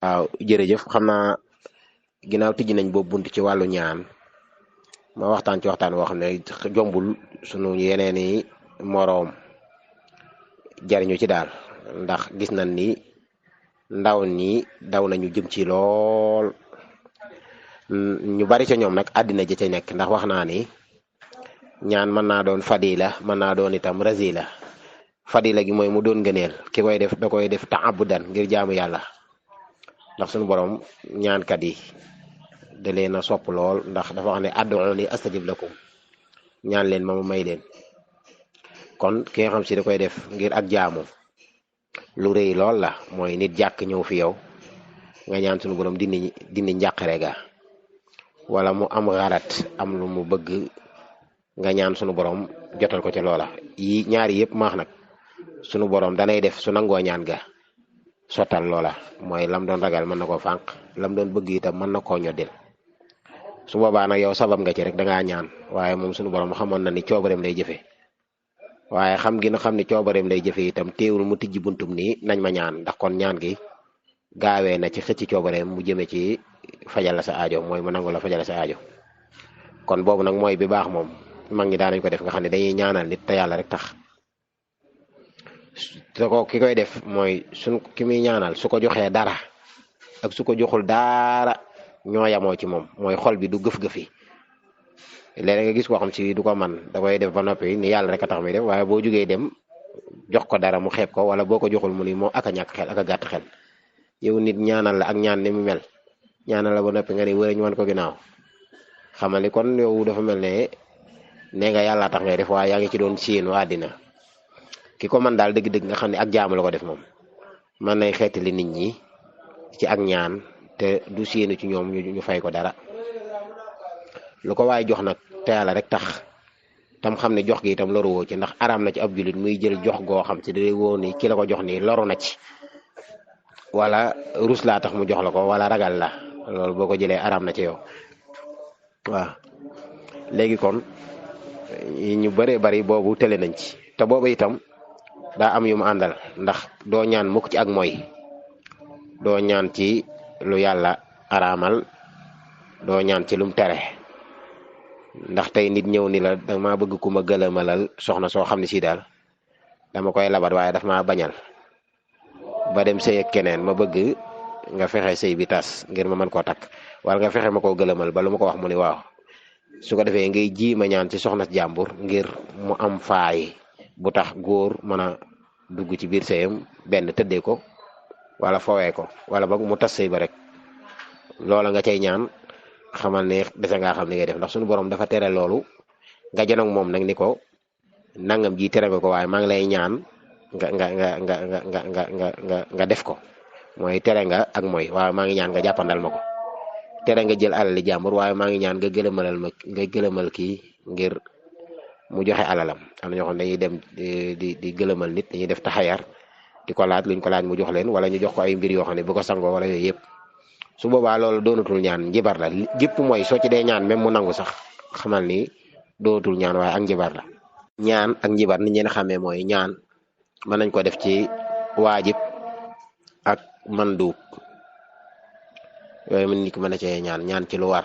waaw jërëjëf xam naa ginnaaw tijji nañ boobu bunt ci wàllu ñaan ma waxtaan ci waxtaan woo xam ne jombul sunu yeneeni moroom jariñu ci daal ndax gis nañ ni ndaw ñi daw nañu jëm ci lool ñu bari ca ñoom nag àddina ji ca nekk ndax wax naa ni ñaan mën naa doon fadila mën naa doon itam razila fadila gi mooy mu doon ngëneel ki koy def da koy def taabudan ngir jaamu yàlla ndax sunu borom ñaankat yi da leen a sopp lool ndax dafa wax ne ad'uuni astajib lakum ñaan leen ma may leen kon ki nga xam si da koy def ngir ak jaamu lu rëy lool la mooy nit jàkk ñëw fi yow nga ñaan sunu borom dindi njàqare ga wala mu am xarat am lu mu bëgg nga ñaan sunu borom jotal ko ca loola yi ñaari yëpp maax nag sunu borom danay def su nangoo ñaan ga sottal loola mooy lam doon ragal mën na koo fànq lam doon bëgg itam mën na koo ñoddil su boobaa nag yow sabab nga ci rek dangaa ñaan waaye moom sunu borom xamoon na ni coobareem lay jëfe waaye xam gi na xam ni coobareem lay jëfe itam teewul mu tijji buntum nii nañ ma ñaan ndax kon ñaan gi gaawee na ci xëcc coobareem mu jëme ci fajal la sa aajo mooy mu nangu la fajal la sa aajo kon boobu nag mooy bi baax moom mag ñi daanañ ko def nga xam ne dañuy ñaanal nit te yàlla rek tax te ko ki koy def mooy ki muy ñaanal su ko joxee dara ak su ko joxul dara ñoo yamoo ci moom mooy xol bi du gëf-gëfi léeg nga gis koo xam si du ko man da koy def ba noppi ni yàlla rek a tax muy def waaye boo jógee dem jox ko dara mu xeeb ko wala boo ko joxul mu ni moo ak a ñàkk xel ak a gàtt xel yow nit ñaanal la ak ñaan ni mu mel ñaanal la ba noppi nga ni wëre ñu wan ko ginnaaw xamal ni kon yow dafa mel ne nee nga yàlla tax ngay def waaye yaa ngi ci doon séenu àddina ki ko man daal dëgg-dëgg nga xam ne ak jaamu la ko def moom man nay xeetali nit ñi ci ak ñaan te du séenu ci ñoom ñu fay ko dara lu ko waaye jox nag te yàlla rek tax tam xam ne jox gi itam loru woo ci ndax araam na ci ab julit muy jël jox goo xam ci day woo ni ki la ko jox nii loru na ci wala rus laa tax mu jox la ko wala ragal la loolu boo ko jëlee araam na ci yow waaw léegi kon ñu bëree bari boobu tële nañ ci te boobu itam daa am yu mu àndal ndax doo ñaan mukk ci ak mooy doo ñaan ci lu yàlla araamal doo ñaan ci lum tere ndax tey nit ñëw ni la dama bëgg ku ma gëlëmalal soxna soo xam ne si daal dama koy labat waaye daf ma bañal ba dem sëy ak keneen ma bëgg nga fexe sëy bi tas ngir ma mën koo takk wala nga fexe ma koo gëlëmal ba lu ma ko wax mu ni waaw su ko defee ngay ji ma ñaan ci soxna jàmbur ngir mu am faay bu tax góor mën a dugg ci biir sëyam benn tëddee ko wala fowee ko wala boog mu tas sëy ba rek loola nga cay ñaan xamal ne dese ngaa xam li ngay def ndax suñu borom dafa tere loolu nga janoog moom nag ni ko nangam ji tere nga ko waaye maa ngi lay ñaan nga def ko mooy tere nga ak mooy waaye maa ngi ñaan nga jàppandal ma ko tere nga jël alali jàmbur waaye maa ngi ñaan nga gëlëmal kii ngir mu joxe alalam am na ñoo xam ne dañuy dem di gëlëmal nit dañuy def taxayar di ko laaj luñ ko laaj mu jox leen wala ñu jox ko ay mbir yoo xam ne bu ko sangoo wala yooyu yëpp su boobaa loolu doonatul ñaan njibar la gépp mooy soo ci dee ñaan même mu nangu sax xamal ni doonatul ñaan waaye ak njibar la ñaan ak njibar ni ñeen xamee mooy ñaan mën nañ ko def ci waajib ak manduub yooyu mën nit ki mën a cee ñaan ci lu war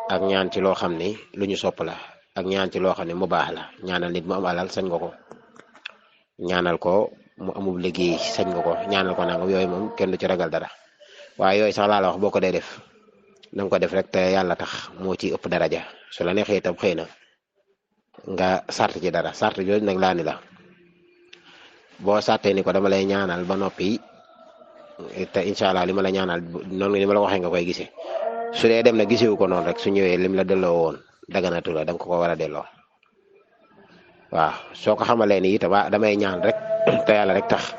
ak ñaan ci loo xam ni lu ñu sopp la ak ñaan ci loo xam ne mu baax la ñaanal nit mu am alal sañ nga ko ñaanal ko mu amul liggéey sañ nga ko ñaanal ko nangam yooyu moom kenn du ci ragal dara waaye yooyu sax laa la wax boo ko dee def na nga ko def rek te yàlla tax moo ci ëpp daraja su la neexee itam xëy na nga sart ci dara sart jooju nag laa ni la boo sartee ni ko dama lay ñaanal ba noppi te incha allah li ma la ñaanal noonu ni ma la waxee nga koy gisee su dee dem na gisewu ko noonu rek su ñëwee lim la delloo woon daganatu la danga ko war a delloo waaw soo ko xamalee ni itam damay ñaan rek te yàlla rek tax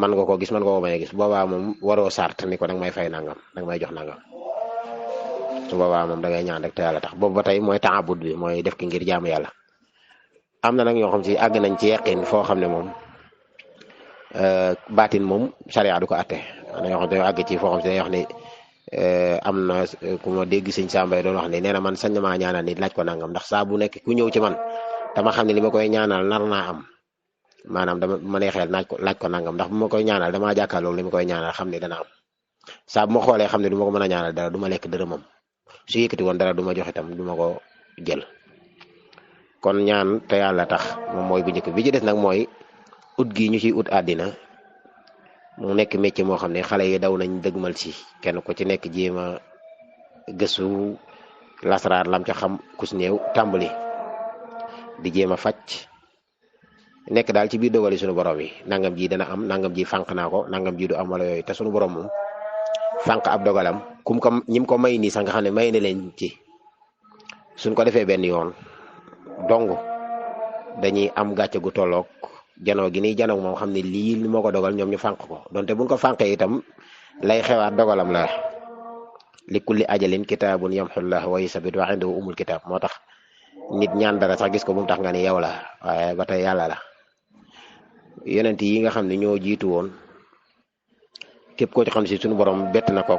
man nga ko gis man nga ko may gis boobaa moom waroo sart ni ko danga may fay nangam danga may jox nangam su boobaa moom dangay ñaan rek te yàlla tax boobu ba tey mooy taabud bi mooy def ki ngir jaamu yàlla am na nag ñoo xam si àgg nañ ci yaqin foo xam ne moom baatin moom sariya du ko atte am na ñoo xam ne àgg ci foo xam si day wax ni am na ku ma dégg sëñ Sambay doon wax ni nee na man sañ na maa ñaanal nit laaj ko nangam ndax saa bu nekk ku ñëw ci man dama xam ne li ma koy ñaanal nar naa am maanaam dama ma nee xel laaj ko nangam ndax bu ma koy ñaanal damaa jàkkaarloo li ma koy ñaanal xam ne dana am saa bu ma xoolee xam ne du ma ko mën a ñaanal dara du ma lekk dërëmam su yëkkati woon dara du ma jox itam du ma ko jël. kon ñaan te yàlla tax moom mooy bu njëkk bi ci des nag mooy ut gi ñu ciy ut àddina mu nekk métier moo xam ne xale yi daw nañ dëgmal si kenn ku ci nekk jéem a gëstu lasaraar lam ca xam kus néew tàmbali di jéem a faj nekk daal ci biir dogali suñu borom yi nangam ji dana am nangam ji fànq naa ko nangam ji du am wala yooyu te suñu borom moom fànq ab dogalam kum ko ñim ko may nii sax nga xam ne may na leen ci suñ ko defee benn yoon dong dañuy am gàcce gu tolloog janoo gi nii janoo moom xam ne lii moo ko dogal ñoom ñu fànq ko donte buñ ko fànqee itam lay xewaat dogalam la li kulli ajalin kitaabun yamxullah wa yusabit wa indahu umul kitaab moo tax nit ñaan dara sax gis ko bu mu tax nga ne yow la waaye ba tey yàlla la. yonent yi nga xam ne ñoo jiitu woon képp koo ci xam si suñu borom bett na ko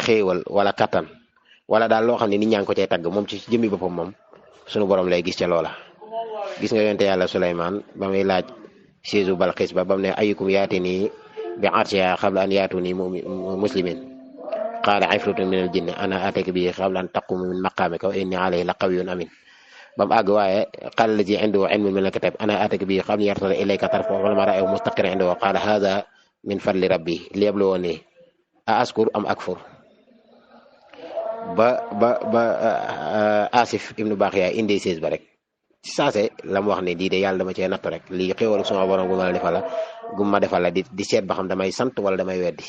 xéewal wala kattan wala daal loo xam ne nit ñaa ngi ko cay tagg moom ci jëmmi boppam moom suñu borom lay gis ca loola. gis nga yonte yàlla Suleymaan ba muy laaj séesu Balxiis ba bam ne ayyukum yaatini bi arshiha qabla an yaatuni muslimin qaala ifritun min al jinni ana aatayka bihi qabla an taquma min maqaamika wa inni alayhi la qawiyyun amin ba mu àgg waaye qaala allazi indahu ilmun min al kitab ana aatayka bihi qabla an yartadda ilayka tarfuhu falammaa ra'ahu mustaqiran indahu qaala haadha min fadli rabbi liyabluwani a askur am akfur ba Asif ibnu Baaxiya indi sées ba rek ci saase la mu wax ne lii de yàlla dama cee natt rek lii xéwal suma borom gu ma defal la di seet ba xam damay sant wala damay weddi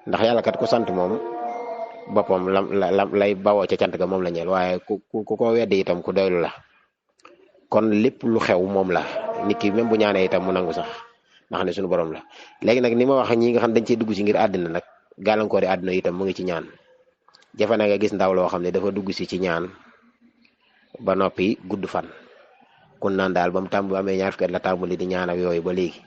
ndax yàlla kat ku sant moom boppam la lay bawoo ca cant ga moom la ñeel waaye ku ko weddi itam ku doylu la kon lépp lu xew moom la nit ki même bu ñaanee itam mu nangu sax ndax ne suñu borom la. léegi nag ni ma wax ñi nga xam dañ cee dugg si ngir àddina nag gàllankoori àddina itam mu ngi ci ñaan jafe na nga gis ndaw loo xam ne dafa dugg si ci ñaan ba noppi gudd fan kun naan daal ba mu tàmb amee ñaar fukki at la tàmbali di ñaan ak yooyu ba léegi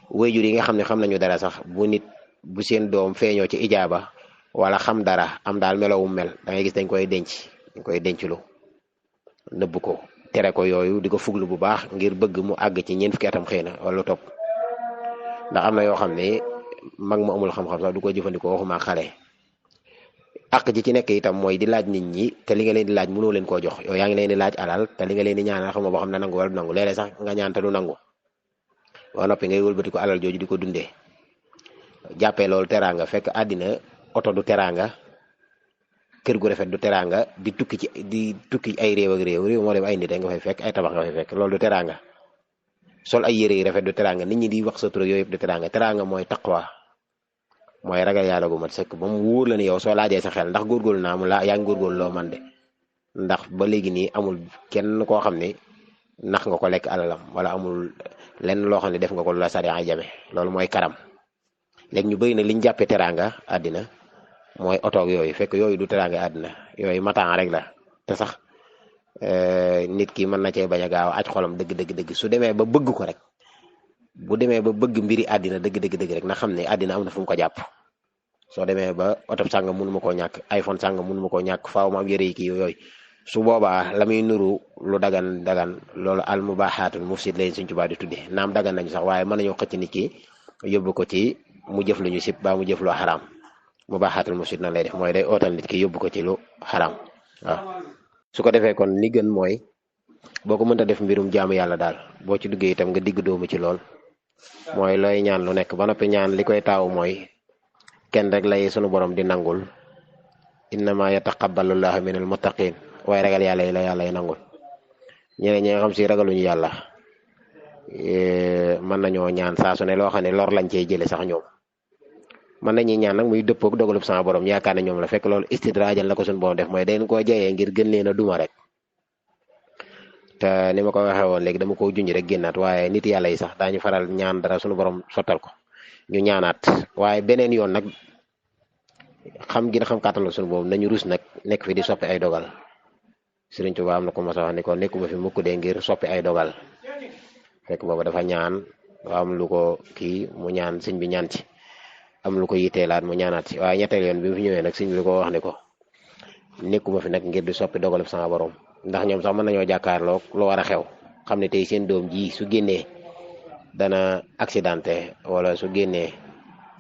waajur yi nga xam ne xam nañu dara sax bu seen doom feeñoo ci ijaaba wala xam dara am daal melowum mel da ngay gis dañ koy denclu nëbb ko tere ko yooyu di ko fuglu bu baax ngir bëgg mu àgg ci ñeent fukki atam xëy na wala lu topp ndax am na yoo xam ne mag mu amul xam-xam sax du ko jëfandikoo waxuma xale àq ji ci nekk itam mooy di laaj nit ñi te li nga leen di laaj mënoo leen koo jox yow yaa ngi leen di laaj alal te li nga leen di ñaanal xam nga boo xam ne nangu wala du nangu léeg-léeg sax nga ñaan te du nangu ba noppi ngay wëlbati ko alal jooju di ko dundee jàppee loolu teraanga fekk àddina oto du teraanga kër gu rafet du teraanga di tukki ay réew ak réew moo dem ay nit nga fay fekk ay tabax nga fay fekk loolu du teraanga sol ay yére yi rafet du teraanga nit ñi di wax sa tur yooyu yëpp du teraanga teraanga mooy taqwa mooy ragal yàlla gu mat sëkk ba mu wóor la ni yow soo laajee sa xel ndax góorgóorlu naa mu yaa ngi góorgóorlu loo man de ndax ba léegi nii amul kenn koo xam ne nax nga ko lekk alalam wala amul lenn loo xam ne def nga ko lu la sariya jame loolu mooy karam. léegi ñu bëri na liñ jàppee teraanga àddina mooy otoog yooyu fekk yooyu du teraanga àddina yooyu mataan rek la te sax nit ki mën na cee bañ a gaaw aj xolam dëgg su demee ba bëgg ko rek bu demee ba bëgg mbiri àddina dëgg rek na xam ne àddina am na fu mu ko jàpp soo demee ba oto sàngam mënu ma koo ñàkk iPhone sàngam mënu ma koo ñàkk faaw ma am yëre yi kii yooyu su boobaa la muy nuru lu dagan loolu al mubaaxaatul mufsid leen suñ Tuubaa di tuddee naam dagan nañu sax waaye mën nañoo xëcc nit ki yóbbu ko ci mu jëf lu ñu sib ba mu jëf lu xaraam mubaaxaatul mufsid na lay def mooy day ootal nit ki yóbbu ko ci lu xaraam waaw. su ko defee kon li gën mooy boo ko mënta def mbirum jaamu yàlla daal boo ci duggee itam nga digg doomu ci lool mooy looy ñaan lu nekk ba noppi ñaan li koy taawu mooy kenn rek lay sunu borom di nangul innama yataqabbalu llaahu minal muttaqin waaye ragal yàlla yi la yàlla yi nangul ñeneen ñi nga xam si ragaluñu yàlla mën nañoo ñaan saa su ne loo xam ne lor lañ cey jële sax ñoom mën nañuy ñaan nag muy dëppook dogalub sama borom yaakaar ne ñoom la fekk loolu istidraajal la ko suñu borom def mooy dañ koo jeyee ngir gën leen a duma rek te ni ma ko waxee woon léegi dama ko junj rek génnaat waaye nit yàlla yi sax daañu faral ñaan dara suñu borom sottal ko ñu ñaanaat waaye beneen yoon nag xam gi na xam kàttan la suñu boobu nañu rus nag nekk fi di soppi ay dogal Sëriñ Tuubaa am na ko mas a wax ni ko nekkuma fi mukk de ngir soppi ay dogal fekk boobu dafa ñaan am lu ko kii mu ñaan sëñ bi ñaan ci am lu ko yitteelaat mu ñaanaat ci waaye ñetteel yoon bi mu fi ñëwee nag sëñ bi ko wax ni ko nekkuma fi nag ngir di soppi dogalub sama borom ndax ñoom sax mën nañoo jàkkaarloo lu war a xew xam ne tey seen doom ji su génnee dana accidenté wala su génnee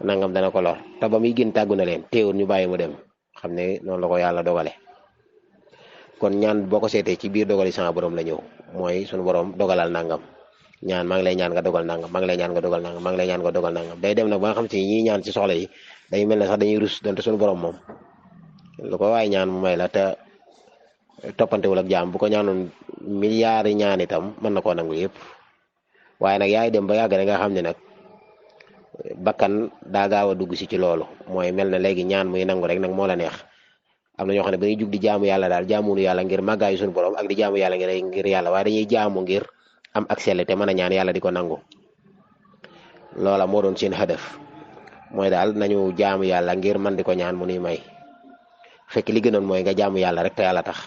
nangam dana ko lor te ba muy gën tàggu na leen teewul ñu bàyyi mu dem xam ne noonu la ko yàlla dogale kon ñaan boo ko seetee ci biir dogali sama borom la ñëw mooy suñu borom dogalal nangam ñaan maa ngi lay ñaan nga dogal nangam maa ngi lay ñaan nga dogal nangam maa ngi lay ñaan nga dogal nangam day dem nag ba nga xam te ñi ñaan ci soxla yi day mel ne sax dañuy rus donte suñu borom moom lu ko waaye ñaan mu may la te toppantewul ak jaam bu ko ñaanoon milliards yi ñaan itam mën na koo nangu yëpp waaye nag yaay dem ba yàgg rek nga xam ne nag bakkan daa gaaw a dugg si ci loolu mooy mel na léegi ñaan muy nangu rek nag moo la neex am na ñoo xam ne ba ñuy jug di jaamu yàlla daal jaamunu yàlla ngir màggaayu suñu borom ak di jaamu yàlla ngir yàlla waaye dañuy jaamu ngir am ak sell te mën a ñaan yàlla di ko nangu loola moo doon seen hadaf mooy daal nañu jaamu yàlla ngir man di ko ñaan mu nuy may fekk li gënoon mooy nga jaamu yàlla rek te yàlla tax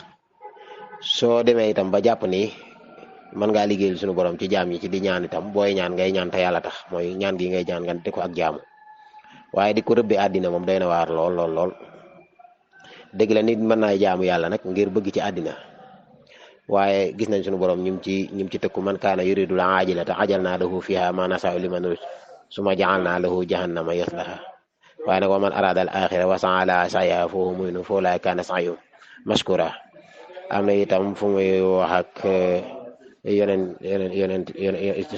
soo demee itam ba jàpp ni mën ngaa liggéeyal suñu borom ci jaam yi ci di ñaan itam booy ñaan ngay ñaan te yàlla tax mooy ñaan gi ngay ñaan nga di ko ak jaamu waaye di ko rëbbi àddina moom doy na waar lool lool lool dëgg la nit mën naa jaamu yàlla nag ngir bëgg ci àddina waaye gis nañ suñu borom ñim ci tëkku man kaana yuridul aajilata ajalnaa lahu fiha ma nasaa'u liman nurid summa ja'alnaa lahu jahannama yaslaha waaye nag wa man arada al axira wa sa'a laha sa'yaha fa huwa mu'minun fa ulaa'ika kaana sa'yuhum mashkura am na itam fu muy wax ak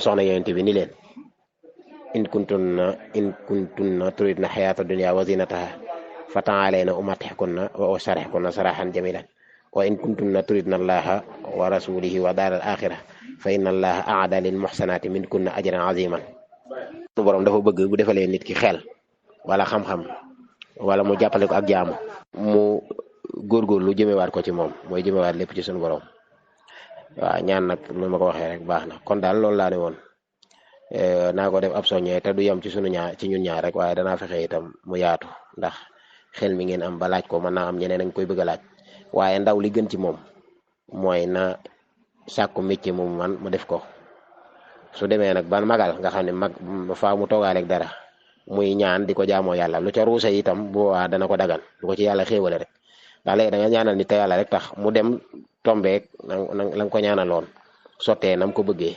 soxna yonent bi ni leen in kuntunna turidna xayaata dunya wa zinataha fa ta'alayna umatti'kunna wa usarrihkunna sarahan jamilan wa in kuntunna turidna allaha wa rasulihi wa daaral axira fa inna allaha a'ada lil muhsanati minkunna ajran aziman sunu borom dafa bëgg bu defalee nit ki xel wala xam-xam wala mu jàppale ko ak jaamu mu góorgóorlu jëmewaat ko ci moom mooy jëmewaat lépp ci sunu borom waaw ñaan nag nu ma ko waxee rek baax na kon daal loolu laa ne woon naa ko def ab soññee te du yem ci ñun ñaar rek waaye danaa fexe itam mu yaatu ndax xel mi ngeen am ba laaj ko mën naa am ñeneen a ngi koy bëgg a laaj waaye ndaw li gën ci moom mooy na sàkku métier moomu man mu def ko su demee nag ban magal nga xam ne mag faa mu toogaaleeg dara muy ñaan di ko jaamoo yàlla lu ca ruuse itam bu waa dana ko dagan lu ko ci yàlla xéewale rek ndax léegi da nga ñaanal nit te yàlla rek tax mu dem tombeek la nga ko ñaanaloon sottee nam ko bëggee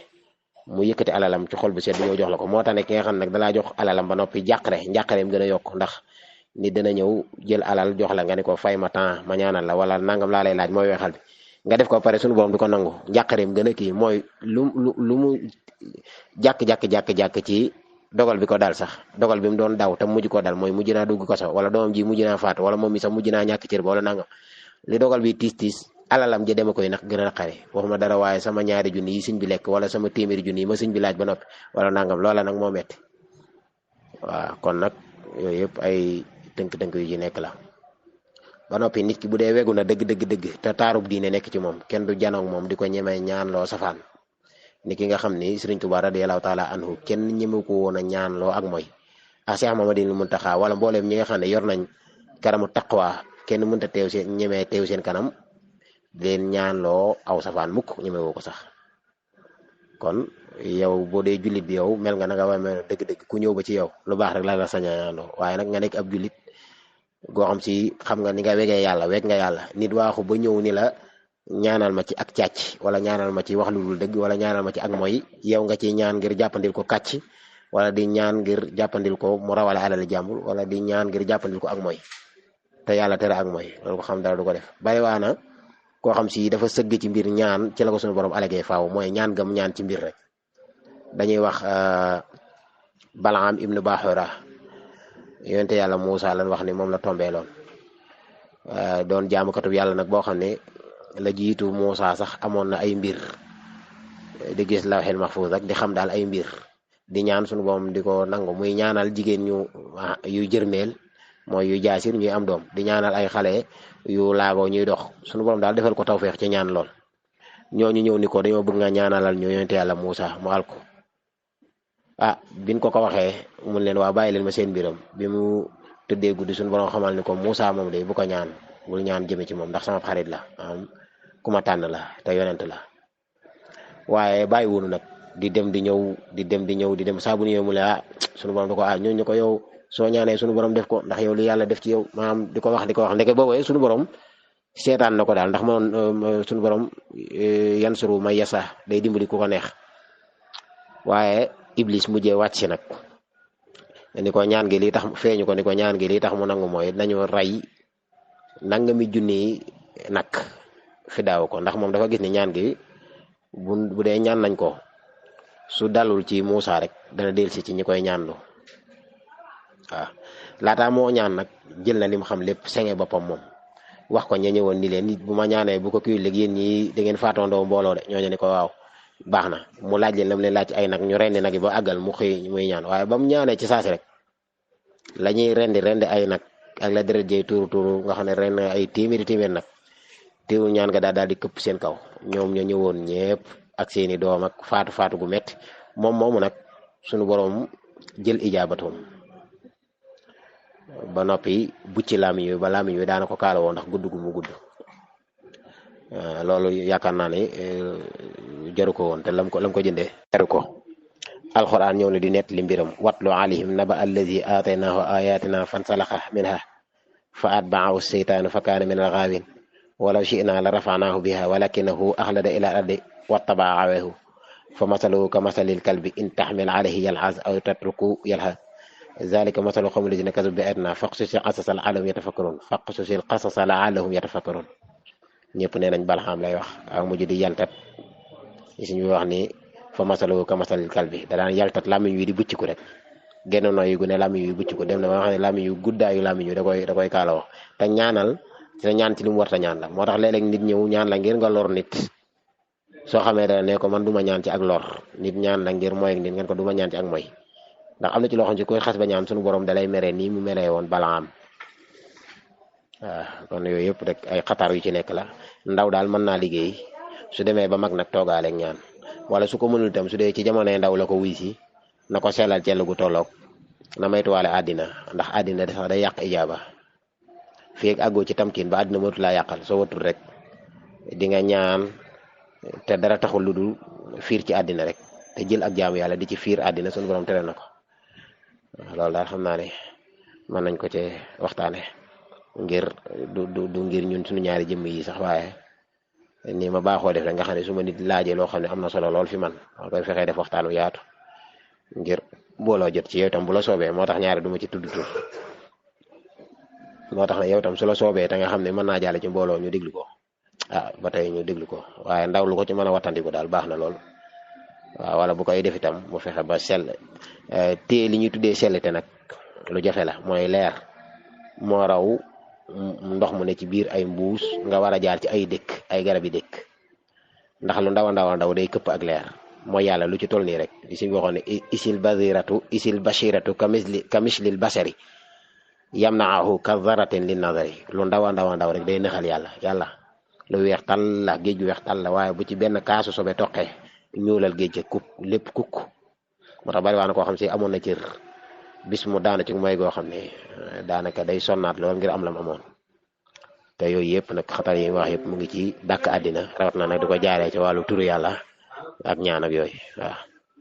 mu yëkkati alalam ci xol bu sedd ñëw jox la ko moo tax ne ki nga xam ne nag dalaa jox alalam ba noppi njàqareem gën a yokk ndax nit dana ñëw jël alal jox la nga ne ko fay ma temps ma ñaanal la wala nangam laa lay laaj mooy weexal bi nga def ko pare suñu borom di ko nangu njàqareem gën a kii mooy lu mu jàkk ci dogal bi ko dal sax dogal bi mu doon daw te mujj ko dal mooy mujj naa dugg kaso wala doomam ji mujj naa faatu wala moom mi sax mujj naa ñàkk cër ba wala nangam li dogal bi tiis alalam ja dema koy nag gën a naqare waxuma dara waaye sama ñaari junni yi sëñ bi lekk wala sama téeméeri junni yi ma sëñ bi laaj ba noppi wala nangam loola nag moo metti waaw kon nag yooyu yëpp ay tënk-tënk yu ci nekk la ba noppi nit ki bu dee wegu na dëgg te taarub diine nekk ci moom kenn du janoog moom di ko ñemee ñaan loo safaan ni ki nga xam ni Sëriñ Tuubaa radiyallaahu taala anhu kenn ñeme ko woon a ñaan loo ak mooy a Seex Mamadu Muntaxa wala mbooleem ñi nga xam ne yor nañ kanamu taqwa kenn mënta teew seen kanam leen ñaan loo aw safaan mukk ñeme woo ko sax kon yow boo dee jullit bi yow mel nga na nga war mel dëgg-dëgg ku ñëw ba ci yow lu baax rek la sañ a ñaan loo waaye nag nga nekk ab jullit goo xam si xam nga ni nga wegee yàlla weg nga yàlla nit waaxu ba ñëw ni la ñaanal ma ci ak càcc wala ñaanal ma ci wax lu dul dëgg wala ñaanal ma ci ak mooy yow nga ci ñaan ngir jàppandil ko kàcc wala di ñaan ngir jàppandil ko mu rawale alal jàmbur wala di ñaan ngir jàppandil ko ak mooy te yàlla tere ak mooy loolu ko xam dara du ko def bari waana koo xam si dafa sëgg ci mbir ñaan ci la ko suñu borom alagee faaw mooy ñaan gam ñaan ci mbir rek dañuy wax Balaam ibnu Baxura yonente yàlla Muusa lan wax ni moom la tombeeloon doon jaamukatub yàlla nag boo xam ne la jiitu Muusa sax amoon na ay mbir di gis lawhil mahfuz rek di xam daal ay mbir di ñaan suñu borom di ko nangu muy ñaanal jigéen ñu yu jërmeel mooy yu jaasir ñuy am doom di ñaanal ay xale yu laagoo ñuy dox suñu borom daal defal ko tawfeex ci ñaan lool ñooñu ñëw ni ko dañoo bëgg nga ñaanalal ñu yonente yàlla Muusa mu al ko biñ ko waxee mun leen waa bàyyi leen ma seen mbiram bi mu tëddee guddi suñu borom xamal ni ko Muusa moom day bu ko ñaan bul ñaan jëme ci moom ndax sama xarit la ku ma tànn la te yonent la waaye bàyyi wunu nag di dem di ñëw saa bu ñëwee mu ne suñu borom da ko ñooñu ko yow soo ñaanee suñu borom def ko ndax yow li yàlla def ci yow maanaam di ko wax ndeke boobu suñu borom seetaan na ko daal ndax moom suñu borom yansuru may yasa day dimbali ku ko neex waaye Iblis mujjee wàcc si nag ni ko ñaan gi lii tax feeñu ko ni ko ñaan gi lii tax mu nangu mooy nañu rey nangami junni nag fi daaw ko ndax moom dafa gis ni ñaan gi bu dee ñaan nañ ko su dalul ci Muusa rek dana delsi ci ñi koy ñaanlu waaw laataa moo ñaan nag jël na lim xam lépp senge boppam moom wax ko ña ñëwoon ni leen nit bu ma ñaanee bu ko kii léegi yéen ñi da ngeen faatoondoo mbooloo de ñooñu ne ko waaw baax na mu laaj leen lam leen laaj ci ay nag ñu rendi nag yi ba àggal mu xëy muy ñaan waaye ba mu ñaanee ci saasi rek la ñuy rendi ay nag ak la deret jey tuuru nga xam ne ren ay téeméer nag teewul ñaan nga daal di këpp seen kaw ñoom ña ñëwoon ñëpp ak seeni doom ak faatu gu metti moom moomu nag sunu borom jël ijaabatoom ba noppi bucci lamiñ wi ba lamiñ wi daana ko kaala woo ndax gudd gu mu gudd loolu yaakaar naa ne jaru ko woon te lam ko jëndee jaru ko alquran ñëw na di nett li mbiram watlu alayhim naba allazi aataynaahu ayatina fansalaxa minha fa atbaahu seytaanu fa kaana min algaawin walaw shi'naa la rafa'naahu biha walakinahu axlada ila ardi wattabaa hawahu fa masaluhu ka masalil kalbi in taxmil alayhi yalhaz aw tatruku yalhaz zalika masalu qawmi lazina kazabu bi ayatina faqsusil qasasa la'allahum yatafakkarun faqsusil qasasa la'allahum yatafakkarun ñëpp nee nañ Balxaam lay wax ak mujj di yaltat suñu wax ni fa masaluhu ka masalil kalbi da daan yaltat làmmiñ wi di bucciku rek genn nooyi gu ne làmmiñ wi bucciku dem na ba nga xam ne làmmiñ wi guddaayu làmmiñ wi da koy kaala wax te ñaanal te ñaan ci li mu warta ñaan la moo tax léeg-léeg nit ñëw ñaan la ngir nga lor nit soo xamee dara ne ko man duma ñaan ci ak lor nit ñaan la ngir mooy nit ngeen ko duma ñaan ci ak mooy ndax am na ci loo xam ci koy xas ba ñaan suñu borom dalay mere nii mu meree woon Balaam waaw kon yooyu yëpp rek ay xatar yu ci nekk la ndaw daal mën naa liggéey su demee ba mag nag toogaaleeg ñaan wala su ko mënul itam su dee ci jamonoy ndaw la ko wuy si na ko sellal cell gu tolloog na maytuwaale àddina ndax àddina sax day yàq ijaaba fii ak àggoo ci tamkin ba àddina mënatu laa yàqal soo watul rek di nga ñaan te dara taxul lu dul fiir ci àddina rek te jël ak jaamu yàlla di ci fiir àddina suñu borom tere na ko loolu daal xam naa ne mën nañ ko ci waxtaane ngir du ngir ñun suñu ñaari jëmm yi sax waaye nii ma baaxoo def rek nga xam ne su ma nit laajee loo xam ne am na solo lool fi man ma koy fexee def waxtaan wu yaatu ngir booloo jot ci yow itam bu la soobee moo tax ñaari du ma ci tudd tur moo tax ne yow itam su la soobee te nga xam ne mën naa jàll ci mbooloo ñu déglu ko ba tey ñu déglu ko waaye ndaw lu ko ci mën a wattandiku daal baax na lool waaw wala bu koy def itam mu fexe ba sell te li ñuy tuddee sellite nag lu jafe la mooy leer moo raw ndox mu ne ci biir ay mbuus nga war a jaar ci ay dëkk ay garab yi dëkk ndax lu ndaw a ndaw day këpp ak leer mooy yàlla lu ci toll nii rek di si waxoon ne isil bashiratu kamislil basari yamnaahu ka zaratin lin nazari lu ndaw a ndaw rek day nëxal yàlla lu weex tal la géej gu weex tal la waaye bu ci benn kaasu sobe toqee ñuulal géej kuk lépp kukk moo tax bari waa na koo xam si amoon na cër bis mu daana ci mooy goo xam ne daanaka day sonnaat lool ngir am lam amoon te yooyu yëpp nag xatar yi wax yëpp mu ngi ci dàkk àddina rawat na nag di ko jaaree ci wàllu turu yàlla ak ñaan ak yooyu waaw